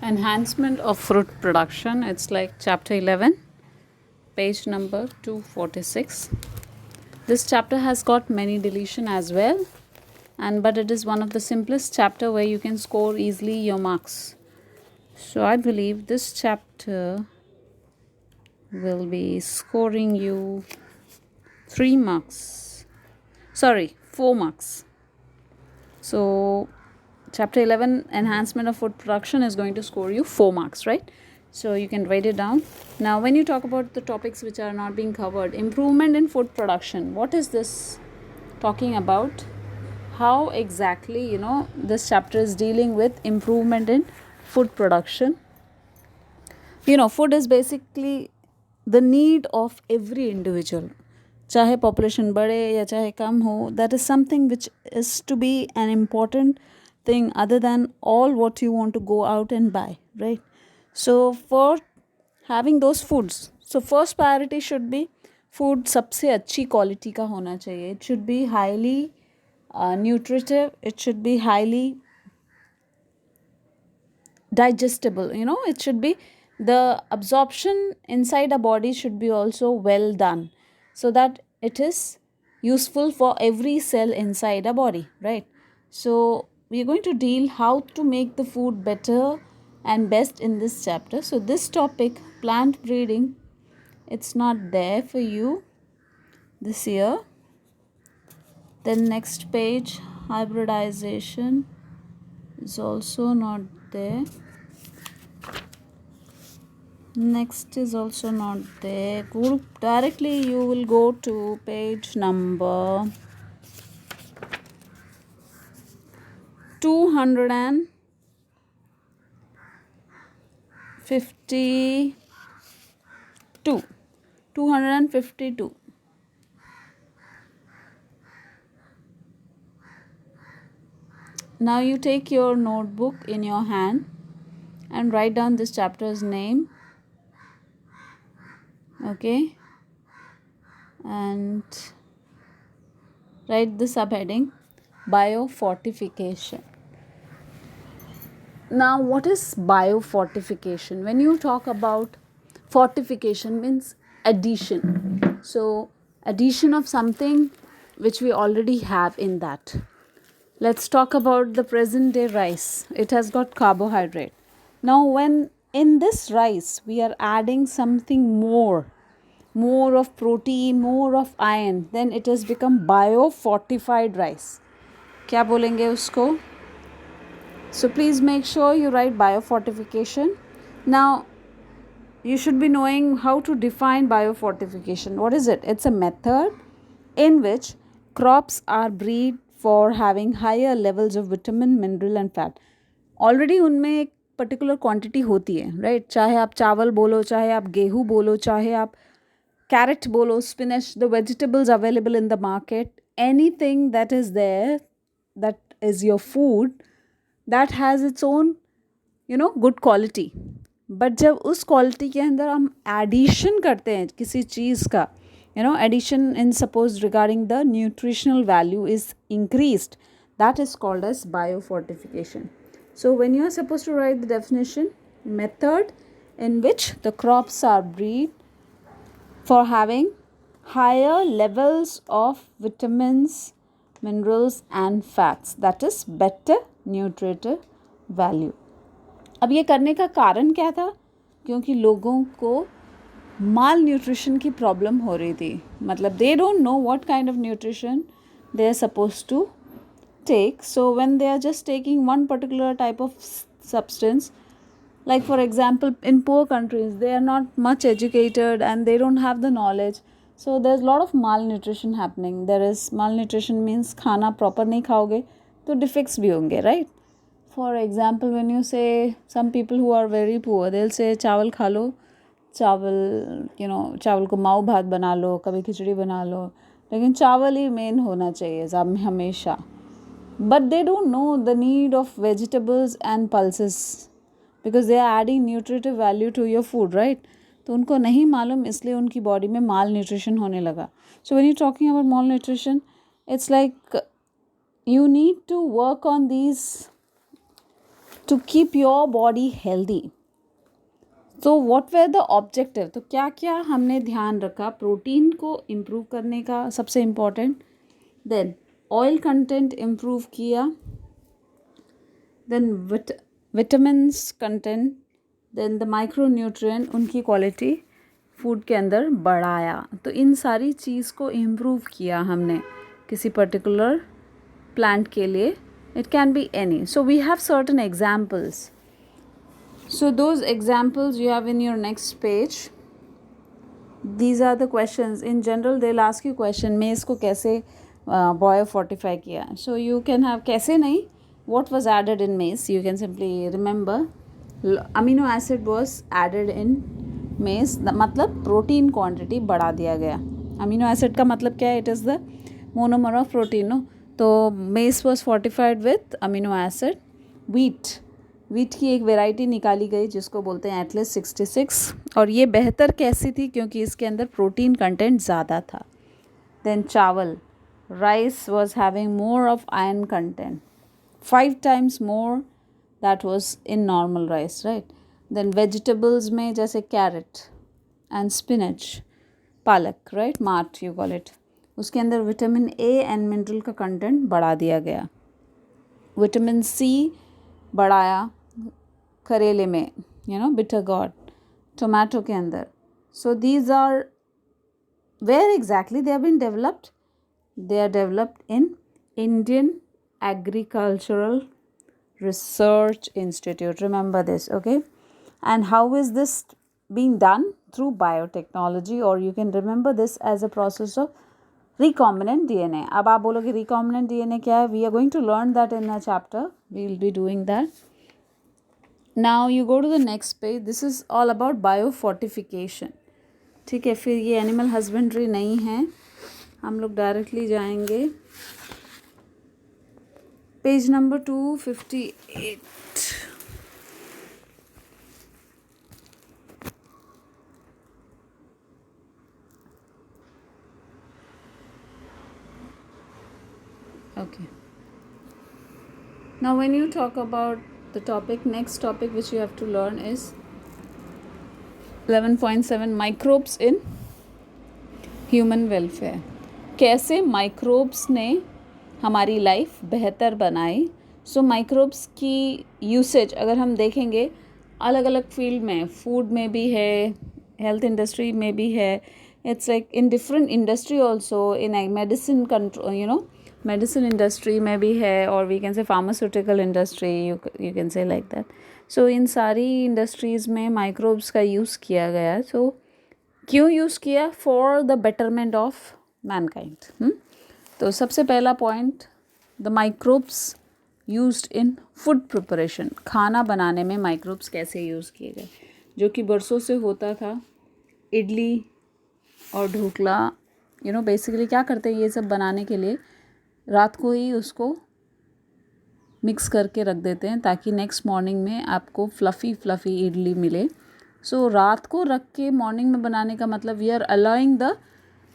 Enhancement of fruit production. It's like chapter 11, page number 246. This chapter has got many deletion as well, and but it is one of the simplest chapter where you can score easily your marks. So I believe this chapter will be scoring you 3 marks. Sorry, 4 marks. So chapter 11, enhancement of food production, is going to score you 4 marks, right? So you can write it down. Now when you talk about the topics which are not being covered, improvement in food production, what is this talking about? How exactly, this chapter is dealing with improvement in food production. Food is basically the need of every individual, चाहे population बढ़े या चाहे कम हो. That is something which is to be an important thing other than all what you want to go out and buy, right? So for having those foods, so first priority should be food सबसे अच्छी quality का होना चाहिए. It should be highly nutritive. It should be highly digestible. It should be, the absorption inside a body should be also well done, so that it is useful for every cell inside a body, right? So we are going to deal how to make the food better and best in this chapter. So this topic, plant breeding, it's not there for you this year. Then next page, hybridization, is also not there. Next is also not there. Go directly, you will go to page number 252. 252. Now you take your notebook in your hand and write down this chapter's name. Okay, and write the subheading, biofortification. Now what is biofortification? When you talk about fortification, means addition. So addition of something which we already have in that. Let's talk about the present day rice. It has got carbohydrate. Now when in this rice we are adding something more of protein, more of iron, then it has become biofortified rice. क्या बोलेंगे उसको? So please make sure you write biofortification. Now you should be knowing how to define biofortification. What is it? It's a method in which crops are bred for having higher levels of vitamin, mineral and fat. Already उनमें एक particular quantity होती है, right? चाहे आप चावल बोलो, चाहे आप गेहूँ बोलो, चाहे आप carrot bolo, spinach, the vegetables available in the market, anything that is there, that is your food, that has its own good quality. But जब उस क्वालिटी के अंदर हम एडिशन करते हैं किसी चीज़ का, addition in suppose regarding the nutritional value is increased, that is called as biofortification. So when you are supposed to write the definition, method in which the crops are bred for having higher levels of vitamins, minerals and fats, that is better nutritive value. अब ये करने का कारण क्या था? क्योंकि लोगों को माल न्यूट्रिशन की प्रॉब्लम हो रही थी. मतलब they don't know what kind of nutrition they are supposed to take. So when they are just taking one particular type of substance, like for example in poor countries, they are not much educated and they don't have the knowledge, so there's a lot of malnutrition happening. There is malnutrition means खाना proper नहीं खाओगे तो defects भी होंगे, right? For example, when you say, some people who are very poor, they'll say चावल खा लो, चावल चावल को माऊ भात बना लो, कभी खिचड़ी बना लो, लेकिन चावल ही मेन होना चाहिए हमेशा. But they don't know the need of vegetables and pulses, because they are adding nutritive value to your food, right? तो उनको नहीं मालूम, इसलिए उनकी बॉडी में माल न्यूट्रिशन होने लगा. So when you're talking about malnutrition, it's like you need to work on these to keep your body healthy. तो what were the objective? तो क्या क्या हमने ध्यान रखा प्रोटीन को इम्प्रूव करने का, सबसे important. Then oil content improve किया. Then vitamins content. Then the micronutrient, उनकी क्वालिटी फूड के अंदर बढ़ाया. तो इन सारी चीज़ को इम्प्रूव किया हमने किसी पर्टिकुलर प्लांट के लिए. It can be any. So we have certain examples. So those examples you have in your next page. These are the questions. In general they'll ask you question, maize को कैसे boil fortify किया. So you can have कैसे नहीं, what was added in maize. You can simply remember amino acid was added in maize. मतलब protein quantity बढ़ा दिया गया. Amino acid का मतलब क्या है? It is the monomer of protein. No? तो maize was fortified with amino acid. Wheat की एक वैरायटी निकाली गई जिसको बोलते हैं एटलस 66, और ये बेहतर कैसी थी क्योंकि इसके अंदर प्रोटीन कंटेंट ज़्यादा था. देन चावल, rice was having more of iron content, 5 times more that was in normal rice, right. Then vegetables में जैसे कैरेट एंड स्पिनच, पालक, राइट, मार्ट यू कॉल इट, उसके अंदर विटामिन ए एंड मिनरल का कंटेंट बढ़ा दिया गया. विटामिन सी बढ़ाया करेले में, बिटर गॉड, टोमेटो के अंदर. So these are where exactly they have been developed. They are developed in Indian Agricultural Research Institute. Remember this, okay. And how is this being done? Through biotechnology, और you can remember this as a process of recombinant DNA. अब आप बोलोगे recombinant DNA क्या है? We are going to learn that in a chapter. We will be doing that. Now you go to the next page. This is all about biofortification. ठीक है, फिर ये animal husbandry नहीं है, हम लोग डायरेक्टली जाएंगे page number 258. Okay. Now when you talk about the topic, next topic which you have to learn is 11.7 microbes in human welfare. कैसे माइक्रोब्स ने हमारी लाइफ बेहतर बनाई. सो माइक्रोब्स की यूसेज अगर हम देखेंगे अलग अलग फील्ड में, फूड में भी है, हेल्थ इंडस्ट्री में भी है. It's like in different industry also, in medicine control, medicine industry में भी है, और we can say pharmaceutical industry, you can say like that. So इन सारी इंडस्ट्रीज़ में माइक्रोब्स का यूज़ किया गया. सो क्यों यूज़ किया? For the betterment of Mankind. तो सबसे पहला point, the microbes used in food preparation. खाना बनाने में माइक्रोब्स कैसे यूज़ किए गए, जो कि बरसों से होता था. इडली और ढोकला, बेसिकली क्या करते हैं ये सब बनाने के लिए, रात को ही उसको मिक्स करके रख देते हैं ताकि नेक्स्ट मॉर्निंग में आपको फ्लफ़ी इडली मिले. सो रात को रख के मॉर्निंग में बनाने का मतलब we are allowing the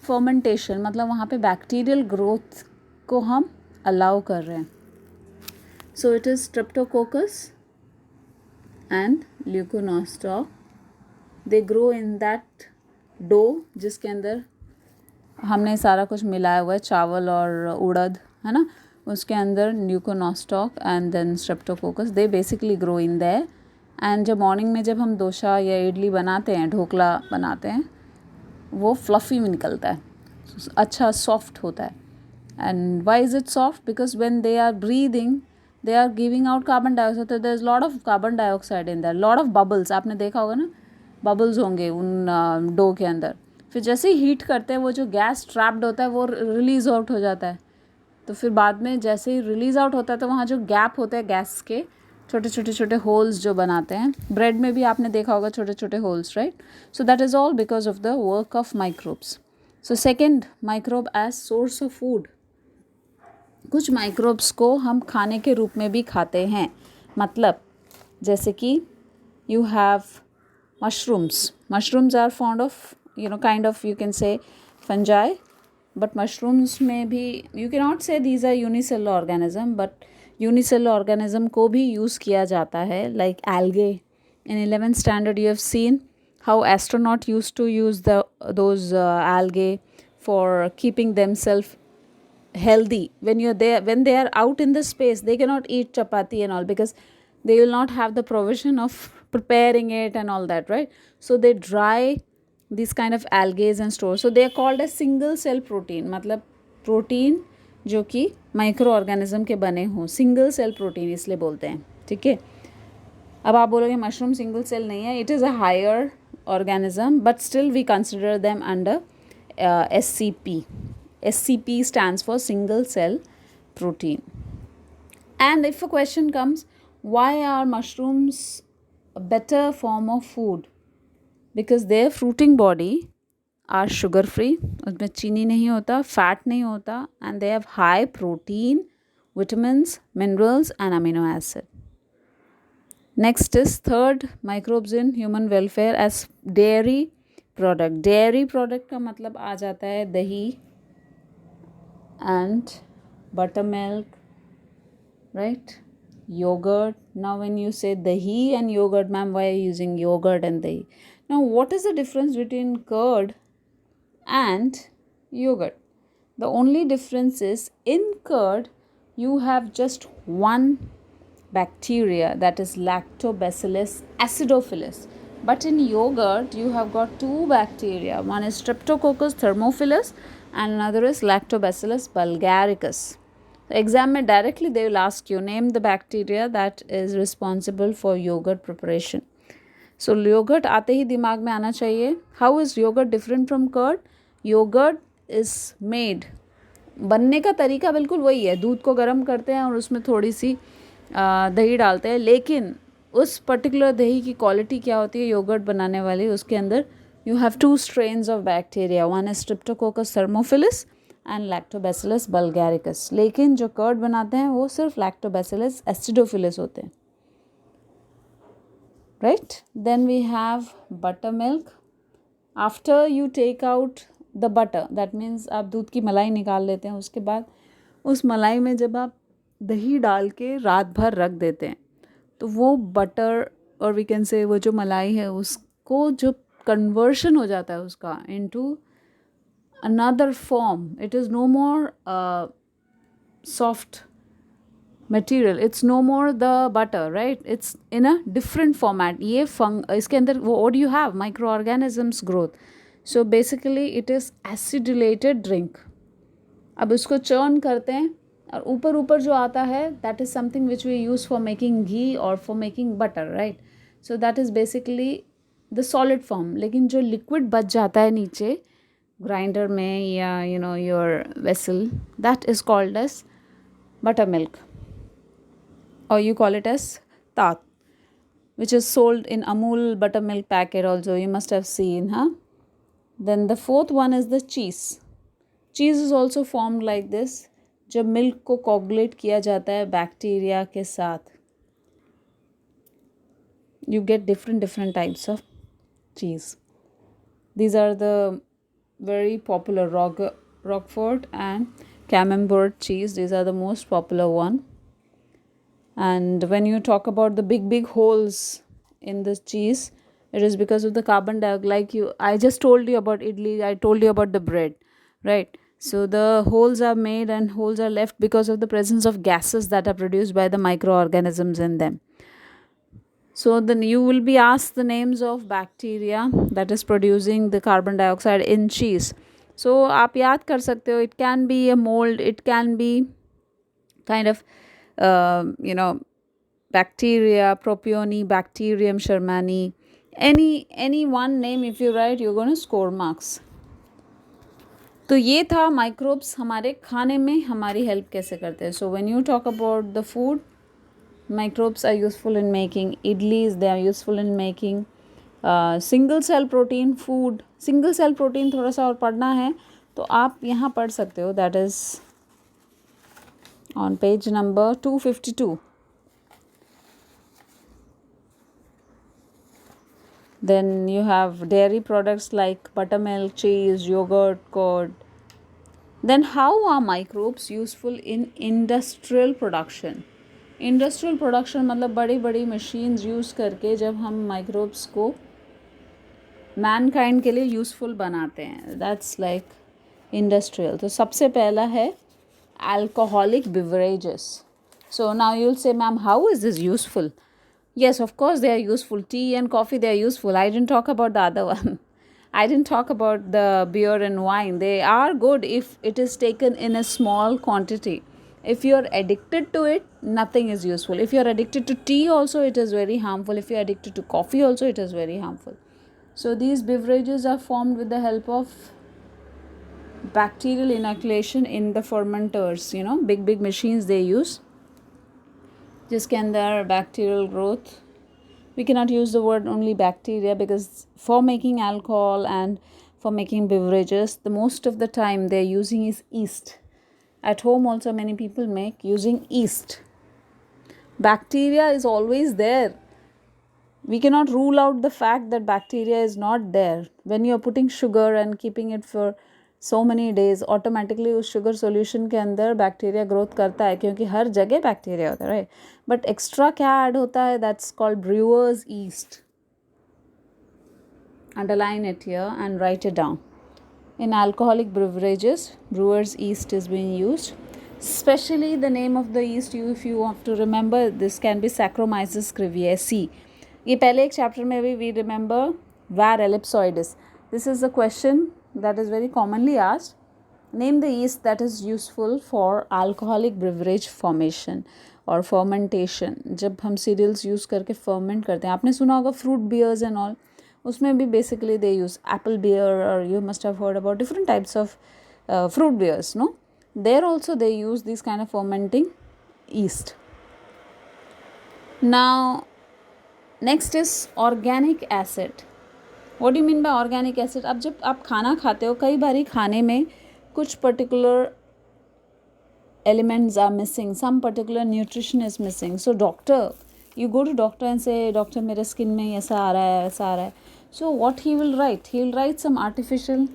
fermentation, मतलब वहाँ पे बैक्टीरियल ग्रोथ को हम अलाउ कर रहे हैं. So it is streptococcus and leuconostoc. They grow in that dough जिसके अंदर हमने सारा कुछ मिलाया हुआ है, चावल और उड़द, है ना. उसके अंदर leuconostoc and then streptococcus, they basically grow in there. And जब मॉर्निंग में जब हम डोसा या इडली बनाते हैं, ढोकला बनाते हैं, वो फ्लफ़ी में निकलता है, अच्छा सॉफ्ट होता है. And why is it soft? Because when they are breathing they are giving out carbon dioxide. तो there is lot of carbon dioxide in there, lot of bubbles. आपने देखा होगा ना, बबल्स होंगे उन डो के अंदर. फिर जैसे ही हीट करते हैं वो जो गैस ट्रैप्ड होता है वो रिलीज़ आउट हो जाता है. तो फिर बाद में जैसे ही रिलीज़ आउट होता है तो वहाँ जो गैप होते हैं गैस के, छोटे होल्स जो बनाते हैं, ब्रेड में भी आपने देखा होगा छोटे holes, right. So that is all because of the work of microbes. So second, microbe as source of food. कुछ माइक्रोब्स को हम खाने के रूप में भी खाते हैं. मतलब जैसे कि you have mushrooms are found of kind of, you can say, fungi. But mushrooms may be, you cannot say these are unicellular organism, but unicellular organism को भी यूज़ किया जाता है, like algae. In 11th standard you have seen how astronaut used to use those algae for keeping themselves healthy. When they are out in the space, they cannot eat chapati and all, because they will not have the provision of preparing it and all that, right? So they dry these kind of algae and store. So they are called as single cell protein. मतलब protein जो कि micro organism के बने हों, single cell protein इसलिए बोलते हैं. ठीक है. अब आप बोलोगे मशरूम सिंगल सेल नहीं है. It is a higher organism, but still we consider them under SCP. SCP stands for single cell protein. And if a question comes, why are mushrooms a better form of food? Because their fruiting body are sugar free, उसमें चीनी नहीं होता, fat नहीं होता, and they have high protein, vitamins, minerals and amino acid. Next is third microbes in human welfare as dairy product. Dairy product का मतलब आ जाता है दही and buttermilk, right? Yogurt. Now when you say dahi and yogurt, ma'am, why are you using yogurt and dahi? Now what is the difference between curd and yogurt? The only difference is in curd you have just one bacteria, that is Lactobacillus acidophilus, but in yogurt you have got two bacteria. One is Streptococcus thermophilus and another is Lactobacillus bulgaricus. So exam mein directly they will ask you, name the bacteria that is responsible for yogurt preparation. So yogurt आते ही दिमाग में आना चाहिए. How is yogurt different from curd? Yogurt is made, बनने का तरीका बिल्कुल वही है. दूध को गर्म करते हैं और उसमें थोड़ी सी दही डालते हैं, लेकिन उस पर्टिकुलर दही की क्वालिटी क्या होती है योगर्ट बनाने वाली, उसके अंदर you have two strains of bacteria. One is streptococcus thermophilus and lactobacillus bulgaricus. लेकिन जो कर्ड बनाते हैं वो सिर्फ लैक्टोबैसिलस एसिडोफिलस होते हैं, right. Then we have butter milk. After you take out the butter, that means आप दूध की मलाई निकाल लेते हैं, उसके बाद उस मलाई में जब आप दही डाल के रात भर रख देते हैं तो वो बटर और वी कैन से वो जो मलाई है उसको जो कन्वर्शन हो जाता है उसका into another form. It is no more soft material, it's no more the butter, right. It's in a different format. ये इसके अंदर वो what you have micro organisms growth. So basically it is acidulated drink. अब उसको churn करते हैं और ऊपर ऊपर जो आता है that is something which we use for making ghee और for making butter, right. So that is basically the solid form. लेकिन जो लिक्विड बच जाता है नीचे ग्राइंडर में या you know your vessel, that is called as butter milk, or you call it as tat, which is sold in Amul buttermilk packet also, you must have seen, huh? Then the fourth one is the cheese. Cheese is also formed like this, जब milk को coagulate किया जाता है bacteria के साथ. You get different types of cheese. These are the very popular Roquefort and Camembert cheese. These are the most popular one. And when you talk about the big holes in this cheese, it is because of the carbon dioxide. Like I just told you about idli, I told you about the bread, right? So the holes are made and holes are left because of the presence of gases that are produced by the microorganisms in them. So then you will be asked the names of bacteria that is producing the carbon dioxide in cheese. So आप याद कर सकते हो. It can be a mold, it can be kind of bacteria, Propionium, Bacterium shermani, any one name if you write, you're going to score marks. तो ये था microbes हमारे खाने में हमारी हेल्प कैसे करते हैं. So when you talk about the food, microbes are useful in making idlis, they are useful in making single cell protein food. Single cell protein थोड़ा सा और पढ़ना है तो आप यहाँ पढ़ सकते हो. That is on page number 252. Then you have dairy products like buttermilk, cheese, yogurt, curd. Then how are microbes useful in industrial production? Industrial production मतलब बड़ी बड़ी मशीन्स यूज़ करके जब हम माइक्रोब्स को मैनकाइंड के लिए यूज़फुल बनाते हैं, दैट्स लाइक इंडस्ट्रियल. तो सबसे पहला है alcoholic beverages. So now you will say ma'am how is this useful? Yes, of course they are useful. Tea and coffee, they are useful. I didn't talk about the other one. I didn't talk about the beer and wine. They are good if it is taken in a small quantity. If you are addicted to it, nothing is useful. If you are addicted to tea also, it is very harmful. If you are addicted to coffee also, it is very harmful. So these beverages are formed with the help of bacterial inoculation in the fermenters. You know, big machines they use. जिसके अंदर bacterial growth. We cannot use the word only bacteria because for making alcohol and for making beverages, the most of the time they're using is yeast. At home also many people make using yeast. Bacteria is always there. We cannot rule out the fact that bacteria is not there. When you are putting sugar and keeping it for so many days, automatically उस sugar solution के अंदर bacteria growth करता है क्योंकि हर जगह bacteria होता है, right? But extra क्या add होता है? That's called brewer's yeast. Underline it here and write it down. In alcoholic beverages, brewer's yeast is being used. Especially the name of the yeast, if you want to remember, this can be Saccharomyces cerevisiae. ये पहले एक chapter में भी we remember var ellipsoides. This is a question that is very commonly asked. Name the yeast that is useful for alcoholic beverage formation or fermentation. जब हम cereals use करके ferment करते हैं, आपने सुना होगा fruit beers and all, उसमें भी basically they use apple beer, or you must have heard about different types of fruit beers, no? There also they use these kind of fermenting yeast. Now next is organic acid. What do you mean by organic acid? अब जब आप खाना खाते हो, कई बारी खाने में कुछ particular elements are missing, some particular nutrition is missing. So doctor, you go to doctor and say, doctor मेरे skin में ऐसा आ रहा है, ऐसा आ रहा है. So what he will write? He will write some artificial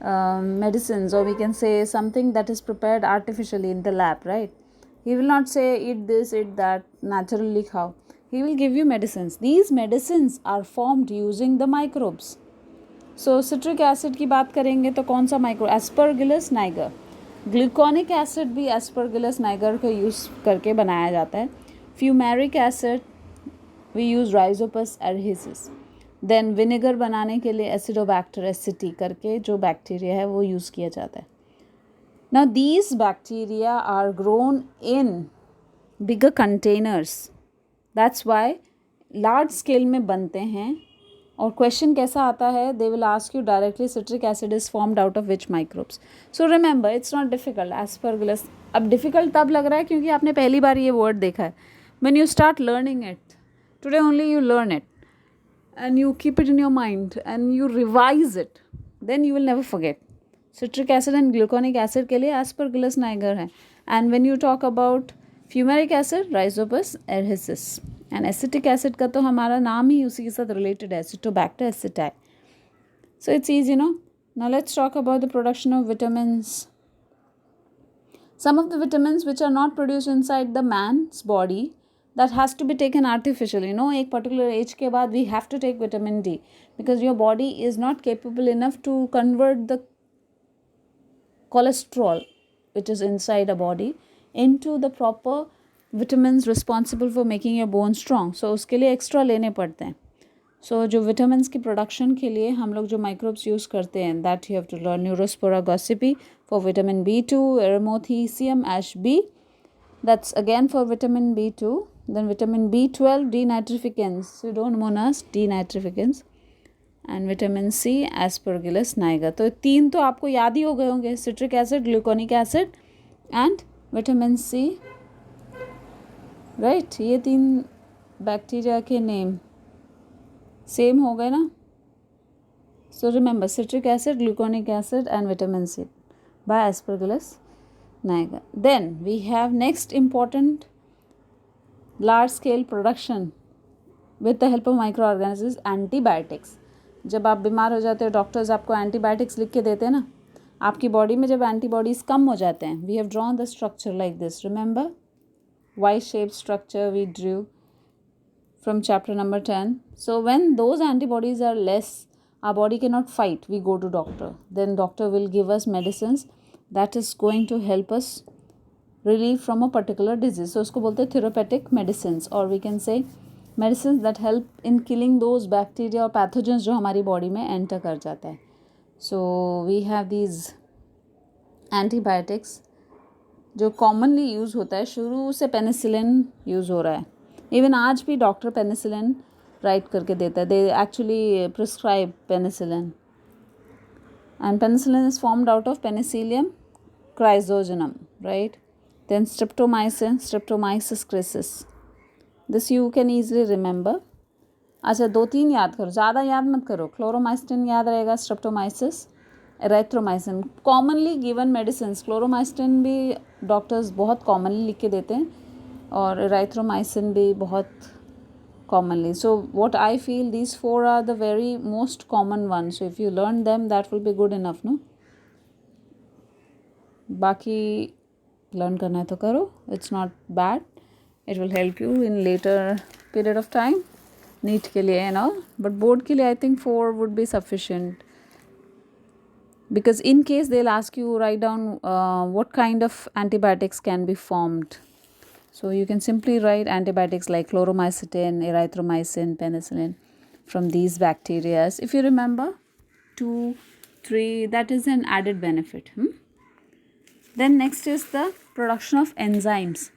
medicines, or we can say something that is prepared artificially in the lab, right? He will not say eat this, eat that, naturally खाओ. He will give you medicines. These medicines are formed using the microbes. So citric acid की बात करेंगे तो कौन सा micro? Aspergillus niger. Gluconic acid भी aspergillus niger का use करके बनाया जाता है. Fumaric acid we use rhizopus arrhizus. Then vinegar बनाने के लिए एसिडोबैक्टर एसिटी करके जो बैक्टीरिया है वो यूज़ किया जाता है. Now these bacteria are grown in bigger containers. That's why large scale में बनते हैं. और क्वेश्चन कैसा आता है? They will ask you directly citric acid is formed out of which microbes. So remember it's not difficult. Aspergillus अब difficult तब लग रहा है क्योंकि आपने पहली बार ये वर्ड देखा है. When you start learning it today only, you learn it and you keep it in your mind and you revise it, then you will never forget. Citric acid and gluconic acid के लिए Aspergillus niger है. And when you talk about fumaric acid, Rhizopus erhicis. And acetic acid का तो हमारा नाम ही उसी के साथ related है, Acetobacter aceti. So it's easy, no? Now let's talk about the production of vitamins. Some of the vitamins which are not produced inside the man's body, that has to be taken artificially. एक particular age के बाद we have to take vitamin D because your body is not capable enough to convert the cholesterol which is inside a body into the proper vitamins responsible for making your bones strong. So उसके लिए extra लेने पड़ते हैं. So जो vitamins की production के लिए हम लोग जो microbes use करते हैं, that you have to learn. Neurospora gossypi for vitamin B2, Erythrothecium ash B, that's again for vitamin B2. Then vitamin B12, D-nitrificans, Pseudomonas D-nitrificans, and vitamin C, Aspergillus niger. तो तीन तो आपको याद ही हो गए होंगे, citric acid, gluconic acid and vitamin C, right? ये तीन बैक्टीरिया के नेम सेम हो गए ना. So remember citric acid, gluconic acid and vitamin C by Aspergillus niger. Then we have next important large scale production with the help of microorganisms, antibiotics. जब आप बीमार हो जाते हो, डॉक्टर्स आपको एंटीबायोटिक्स लिख के देते हैं ना. आपकी बॉडी में जब एंटीबॉडीज़ कम हो जाते हैं, we have drawn the structure like this. Remember Y-shaped structure we drew from chapter number 10. So when those antibodies are less, our body cannot fight, we go to doctor. Then doctor will give us medicines that is going to help us relieve from a particular disease. So usko bolte therapeutic medicines, or we can say medicines that help in killing those bacteria or pathogens जो हमारी body में enter कर जाता है. So we have these antibiotics जो commonly use होता है. शुरू से पेनिसिलिन यूज़ हो रहा है. इवन आज भी डॉक्टर पेनिसिलिन राइट करके देता है. They actually prescribe penicillin. And penicillin is formed out of penicillium chrysogenum, right. Then streptomycin, streptomyces griseus. This you can easily remember. अच्छा 2-3 याद करो, ज़्यादा याद मत करो. क्लोरोमाइसिन याद रहेगा, streptomyces, erythromycin. Commonly given medicine. Chloromycin भी डॉक्टर्स बहुत कॉमनली लिख के देते हैं और एराइथ्रोमाइसिन भी बहुत commonly. So what I feel, these 4 are the very most common ones. So if you learn them, that will be good enough, no? बाकी learn करना है तो करो. It's not bad. It will help you in later period of time. NEET के लिए and all. But board के लिए I think 4 would be sufficient. Because in case they'll ask you, write down what kind of antibiotics can be formed. So you can simply write antibiotics like chloromycetin, erythromycin, penicillin from these bacteria. If you remember 2, 3, that is an added benefit. Then next is the production of enzymes.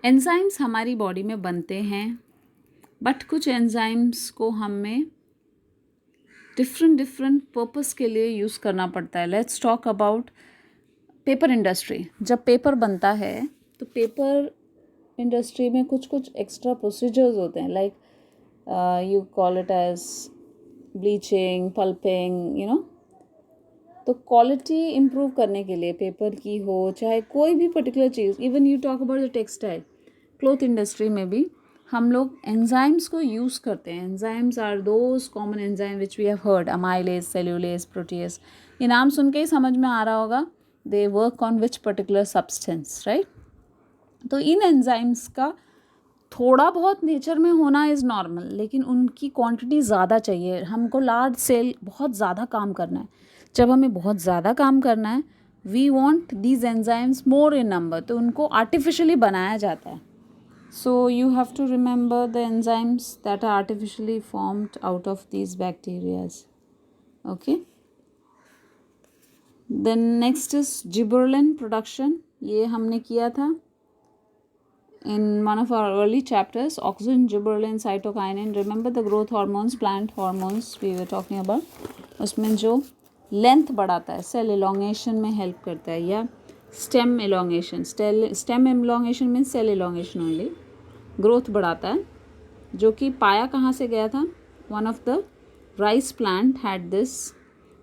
Enzymes हमारी body में बनते हैं, but कुछ enzymes को हमें different purpose के लिए use करना पड़ता है. Let's talk about paper industry. जब paper बनता है तो पेपर इंडस्ट्री में कुछ एक्स्ट्रा प्रोसीजर्स होते हैं. Like you call it as bleaching, pulping, you know. तो क्वालिटी इम्प्रूव करने के लिए पेपर की हो चाहे कोई भी पर्टिकुलर चीज़, even you talk about the textile, cloth industry में भी हम लोग एंजाइम्स को यूज़ करते हैं. Enzymes are those common enzyme which we have heard. Amylase, cellulase, protease. ये नाम सुन के ही समझ में आ रहा होगा they work on which particular substance, right. तो इन एंजाइम्स का थोड़ा बहुत नेचर में होना इज़ नॉर्मल, लेकिन उनकी क्वांटिटी ज़्यादा चाहिए. हमको लार्ज सेल बहुत ज़्यादा काम करना है. जब हमें बहुत ज़्यादा काम करना है, we want these enzymes more in number, तो उनको आर्टिफिशियली बनाया जाता है. So you have to remember the enzymes that are artificially formed out of these bacterias. Okay. Then next is gibberellin production. ये हमने किया था in one of our early chapters. Auxin, gibberellin, cytokinin. Remember the growth hormones, plant hormones we were talking about. उसमें जो length बढ़ाता है, cell elongation में help करता है, या stem elongation. Stem elongation means cell elongation only. Growth बढ़ाता है, जो कि पाया कहाँ से गया था. One of the rice plant had this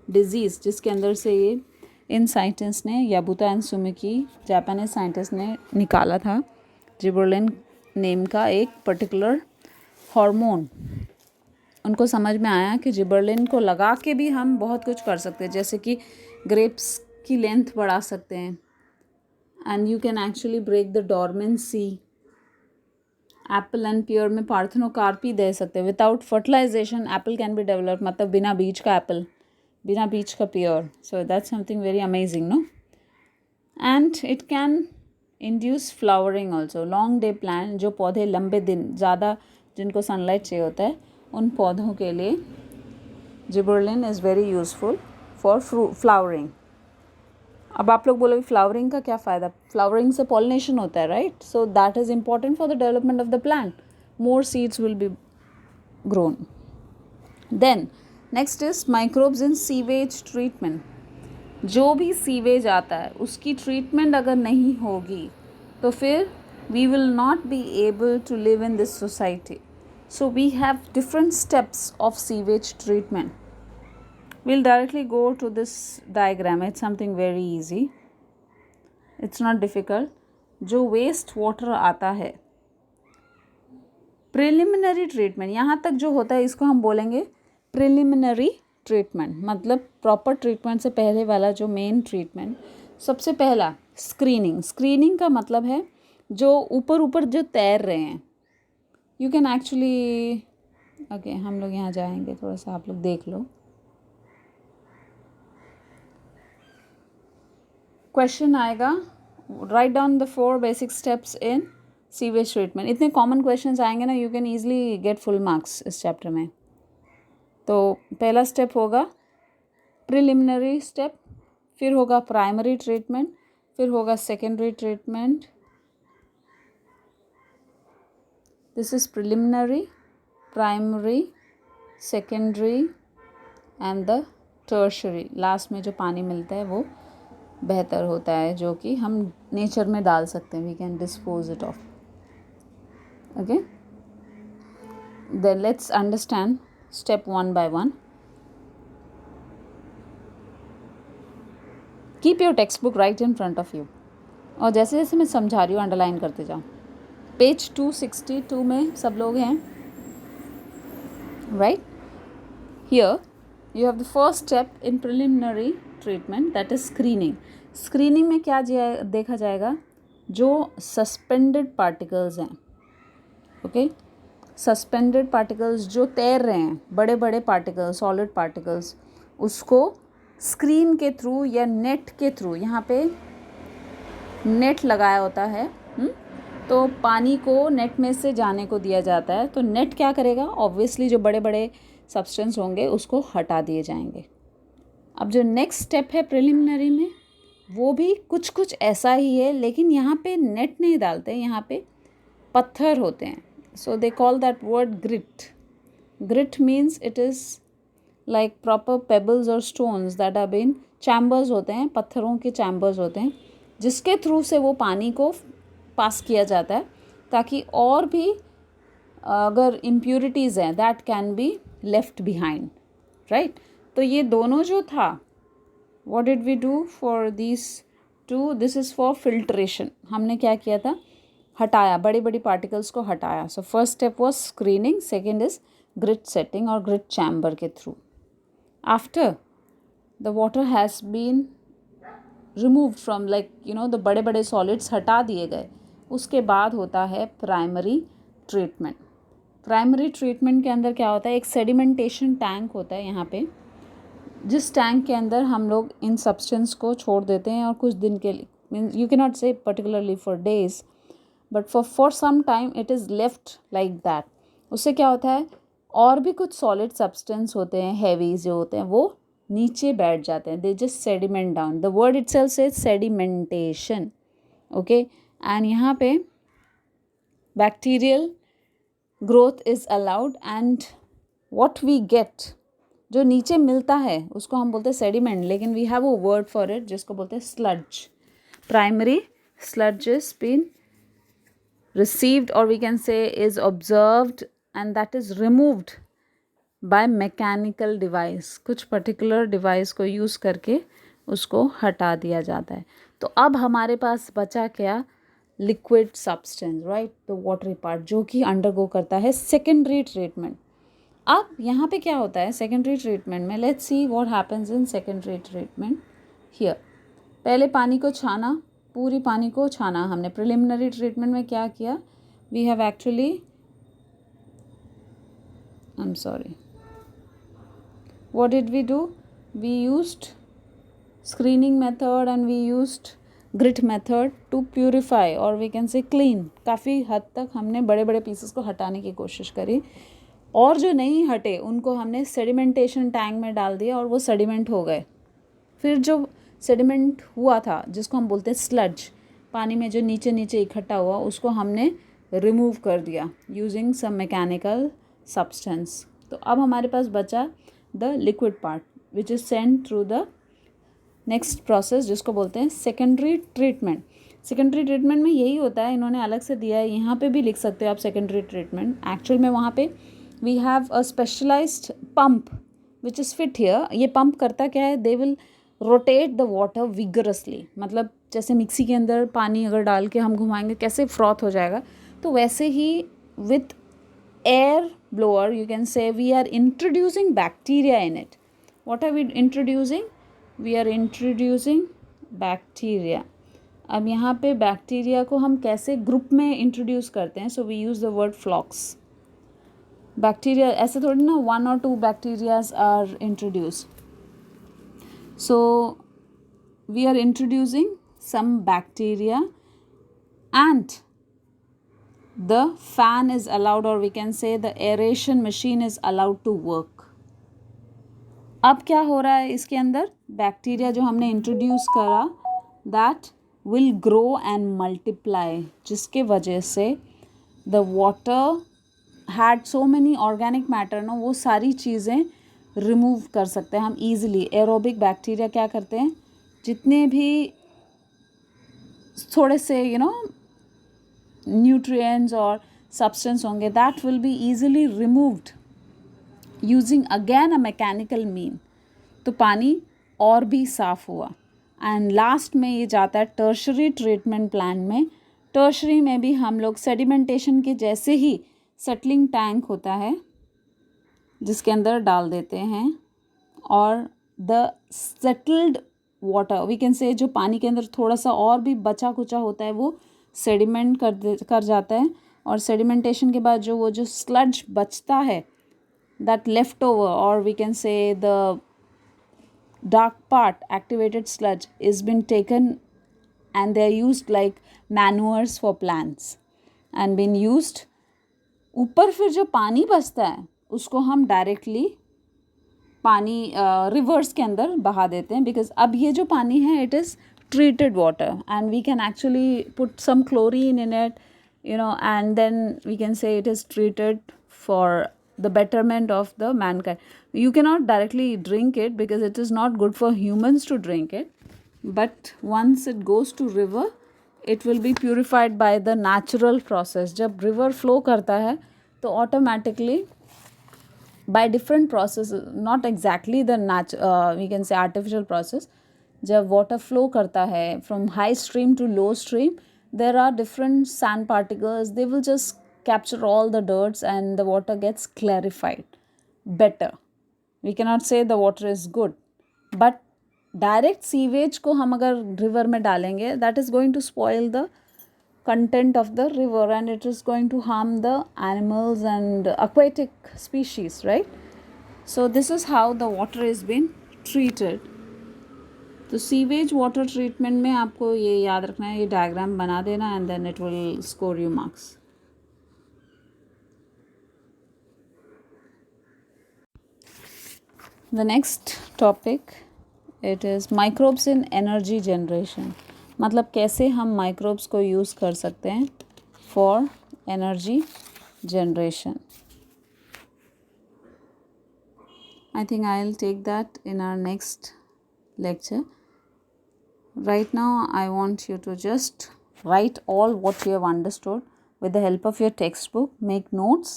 disease, जिसके अंदर से ये इन साइंटिस्ट ने, Yabuta and Sumiki, Japanese scientist ने निकाला था जिबरलिन नेम का एक पर्टिकुलर हार्मोन. उनको समझ में आया कि जिबरलिन को लगा के भी हम बहुत कुछ कर सकते हैं, जैसे कि ग्रेप्स की लेंथ बढ़ा सकते हैं. And you can actually break the dormancy. Apple and pear में पार्थेनोकार्पी दे सकते हैं. Without fertilization apple can be develop, मतलब बिना बीज का एप्पल, बिना बीज का pear. So that's something very amazing, no. And it can induce flowering also. Long day plant, जो पौधे लंबे दिन ज़्यादा जिनको सनलाइट चाहिए होता है, उन पौधों के लिए gibberellin is very useful for flowering. अब आप लोग बोलोगे फ्लावरिंग का क्या फ़ायदा. फ्लावरिंग से पॉलिनेशन होता है, right. So that is important for the development of the plant. More seeds will be grown. Then next is microbes in sewage treatment. जो भी सीवेज आता है उसकी ट्रीटमेंट अगर नहीं होगी तो फिर we will not be able to live in this society. So we have different steps of sewage treatment. we'll directly go to this diagram. It's something very easy, it's not difficult. जो waste water आता है, preliminary treatment, यहाँ तक जो होता है इसको हम बोलेंगे प्रिलिमिनरी ट्रीटमेंट. मतलब प्रॉपर ट्रीटमेंट से पहले वाला जो मेन ट्रीटमेंट. सबसे पहला स्क्रीनिंग. स्क्रीनिंग का मतलब है जो ऊपर ऊपर जो तैर रहे हैं, यू कैन एक्चुअली, ओके हम लोग यहाँ जाएंगे, थोड़ा सा आप लोग देख लो। क्वेश्चन आएगा, write down the 4 basic steps in sewage treatment. इतने कॉमन क्वेश्चंस आएंगे ना, you can easily get full marks इस चैप्टर में। तो पहला स्टेप होगा प्रिलिमिनरी स्टेप, फिर होगा प्राइमरी ट्रीटमेंट, फिर होगा secondary treatment. This is preliminary, primary, secondary and the tertiary. Last में जो पानी मिलता है वो बेहतर होता है, जो कि हम नेचर में डाल सकते हैं, we can dispose it of. Okay, then let's understand step 1 by 1. Keep your textbook right in front of you, और जैसे जैसे मैं समझा रही हूँ अंडरलाइन करते जाओ। पेज 262 में सब लोग हैं, right? Here you have the first step in preliminary treatment, that is screening. Screening में क्या देखा जाएगा? जो suspended particles हैं, okay? Suspended particles जो तैर रहे हैं, बड़े बड़े particles, solid particles, उसको स्क्रीन के थ्रू या नेट के थ्रू, यहाँ पे नेट लगाया होता है, तो पानी को नेट में से जाने को दिया जाता है। तो नेट क्या करेगा? ऑब्वियसली जो बड़े बड़े सब्सटेंस होंगे उसको हटा दिए जाएंगे। अब जो नेक्स्ट स्टेप है प्रिलिमिनरी में, वो भी कुछ कुछ ऐसा ही है, लेकिन यहाँ पे नेट नहीं डालते, यहाँ पे पत्थर होते हैं। So they call that word grit. Grit means it is like proper pebbles और stones that are been, chambers होते हैं, पत्थरों के चैम्बर्स होते हैं, जिसके थ्रू से वो पानी को पास किया जाता है, ताकि और भी अगर इम्प्योरिटीज़ हैं that can be left behind, right? तो ये दोनों जो था, what did we do for this two? This is for filtration. हमने क्या किया था? हटाया, बड़ी बड़ी पार्टिकल्स को हटाया। So first step was screening, second is grit setting और ग्रिट चैम्बर के through. After the water has been removed from, like you know, the बड़े बड़े सॉलिड्स हटा दिए गए, उसके बाद होता है प्राइमरी ट्रीटमेंट। प्राइमरी ट्रीटमेंट के अंदर क्या होता है? एक सेडिमेंटेशन टैंक होता है यहाँ पे, जिस टैंक के अंदर हम लोग इन सब्सटेंस को छोड़ देते हैं, और कुछ दिन के लिए, means you can not say particularly for days, but for some time it is left like that. उससे क्या होता है? और भी कुछ सॉलिड सब्सटेंस होते हैं, हैवी जो होते हैं, वो नीचे बैठ जाते हैं, they just sediment down. The word itself से सेडिमेंटेशन, ओके? एंड यहाँ पे bacterial growth is allowed, and what we get, जो नीचे मिलता है उसको हम बोलते हैं सेडिमेंट, लेकिन we have a word for it जिसको बोलते हैं sludge. Primary sludge is been received, or we can say is observed, and that is removed by mechanical device। कुछ particular device को use करके उसको हटा दिया जाता है। तो अब हमारे पास बचा क्या? liquid substance, right? the watery part, जो कि undergo करता है secondary treatment। अब यहाँ पे क्या होता है secondary treatment में? let's see what happens in secondary treatment here। पहले पानी को छाना, पूरी पानी को छाना हमने। प्रिलिमिनरी ट्रीटमेंट में क्या किया? We have actually, I am sorry, what did we do? We used screening method and we used grit method to purify, और वी कैन से क्लीन। काफ़ी हद तक हमने बड़े बड़े पीसेस को हटाने की कोशिश करी, और जो नहीं हटे उनको हमने सेडिमेंटेशन टैंक में डाल दिया, और वो सेडिमेंट हो गए। फिर जो सेडिमेंट हुआ था, जिसको हम बोलते हैं स्लज, पानी में जो नीचे नीचे इकट्ठा हुआ, उसको हमने रिमूव कर दिया यूजिंग सम मैकेनिकल सब्सटेंस। तो अब हमारे पास बचा the liquid part which is send through the next process, जिसको बोलते हैं सेकेंडरी ट्रीटमेंट। सेकेंडरी ट्रीटमेंट में यही होता है, इन्होंने अलग से दिया है, यहाँ पे भी लिख सकते हो आप सेकेंडरी ट्रीटमेंट। एक्चुअल में वहाँ पे we have a specialized pump which is fit here. ये पंप करता क्या है? They will rotate the water vigorously, मतलब जैसे मिक्सी के अंदर पानी अगर डाल के हम घुमाएंगे कैसे फ्रॉथ हो जाएगा, तो वैसे ही with air blower you can say we are introducing bacteria in it. What are we introducing? We are introducing bacteria. अब यहाँ पे बैक्टीरिया को हम कैसे ग्रुप में इंट्रोड्यूस करते हैं, so we use the word flocs. Bacteria ऐसे थोड़ी ना 1 or 2 bacterias are introduce. So we are introducing some bacteria and the fan is allowed, or we can say the aeration machine is allowed to work. अब क्या हो रहा है इसके अंदर, बैक्टीरिया जो हमने इंट्रोड्यूस करा that will grow and multiply, जिसके वजह से the water had so many organic matter ना, वो सारी चीज़ें रिमूव कर सकते हैं हम ईजिली. एरोबिक बैक्टीरिया क्या करते हैं, जितने भी थोड़े से न्यूट्रिएंट्स और सब्सटेंस होंगे that will be easily removed using again a mechanical mean. तो पानी और भी साफ़ हुआ. एंड लास्ट में ये जाता है टर्शरी ट्रीटमेंट प्लांट में. टर्शरी में भी हम लोग सेडिमेंटेशन के जैसे ही सेटलिंग टैंक होता है जिसके अंदर डाल देते हैं, और the settled water we can say, जो पानी के अंदर थोड़ा सा और भी बचा कुचा होता है वो सेडिमेंट कर जाता है. और सेडिमेंटेशन के बाद जो स्लज बचता है, दैट लेफ्ट ओवर, और we can say the dark part, activated sludge, is been taken and they are used like manures for plants and been used. ऊपर फिर जो पानी बचता है उसको हम डायरेक्टली पानी रिवर्स के अंदर बहा देते हैं, बिकॉज अब ये जो पानी है it is treated water and we can actually put some chlorine in it, and then we can say it is treated for the betterment of the mankind. You cannot directly drink it because it is not good for humans to drink it, but once it goes to river it will be purified by the natural process. जब river flow करता है तो automatically by different processes, not exactly the we can say artificial process, जब water flow करता है from high stream to low stream, there are different sand particles, they will just capture all the dirts and the water gets clarified better. We cannot say the water is good, but direct sewage को हम अगर river में डालेंगे that is going to spoil the content of the river and it is going to harm the animals and aquatic species, right? So this is how the water is being treated. तो sewage water treatment में आपको ये याद रखना है, ये diagram बना देना and then it will score you marks. The next topic it is microbes in energy generation. मतलब कैसे हम माइक्रोब्स को यूज़ कर सकते हैं for energy generation. I think I'll take that in our next lecture. Right now I want you to just write all what you have understood with the help of your textbook, make notes